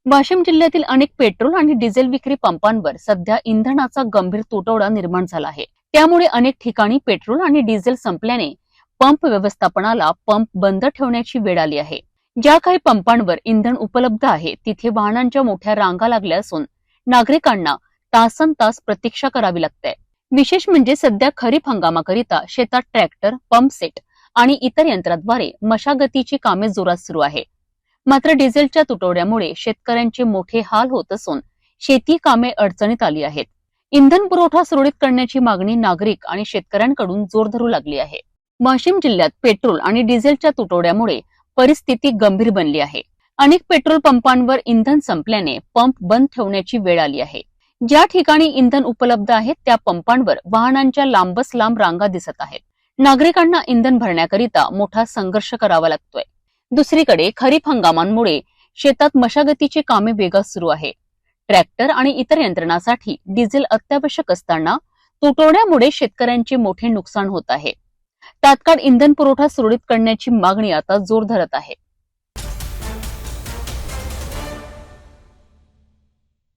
वाशिम जिल्ह्यातील अनेक पेट्रोल आणि डिझेल विक्री पंपांवर सध्या इंधनाचा गंभीर तुटवडा निर्माण झाला आहे. त्यामुळे अनेक ठिकाणी पेट्रोल आणि डिझेल संपल्याने पंप व्यवस्थापनाला पंप बंद ठेवण्याची वेळ आली आहे. ज्या काही पंपांवर इंधन उपलब्ध आहे तिथे वाहनांच्या मोठ्या रांगा लागल्या असून नागरिकांना तासनतास प्रतीक्षा करावी लागते. विशेष म्हणजे सध्या खरीप हंगामाकरिता शेतात ट्रॅक्टर, पंप सेट आणि इतर यंत्राद्वारे मशागतीची कामे जोरात सुरू आहे. मात्र डिझेलच्या तुटवड्यामुळे शेतकऱ्यांचे मोठे हाल होत असून शेती कामे अडचणीत आली आहेत. इंधन पुरवठा सुरळीत करण्याची मागणी नागरिक आणि शेतकऱ्यांकडून जोर धरू लागली आहे. वाशिम जिल्ह्यात पेट्रोल आणि डिझेलच्या तुटवड्यामुळे परिस्थिती गंभीर बनली आहे. अनेक पेट्रोल पंपांवर इंधन संपल्याने पंप बंद ठेवण्याची वेळ आली आहे. ज्या ठिकाणी इंधन उपलब्ध आहे त्या पंपांवर वाहनांच्या लांबच लांब रांगा दिसत आहेत. नागरिकांना इंधन भरण्याकरिता मोठा संघर्ष करावा लागतोय. दुसरीकडे खरीप हंगामामुळे शेतात मशागतीची कामे वेगात सुरू आहे. ट्रॅक्टर आणि इतर यंत्रणासाठी डिझेल अत्यावश्यक असताना तुटवड्यामुळे शेतकऱ्यांचे मोठे नुकसान होत आहे. तात्काळ इंधन पुरवठा सुरळीत करण्याची मागणी आता जोर धरत आहे.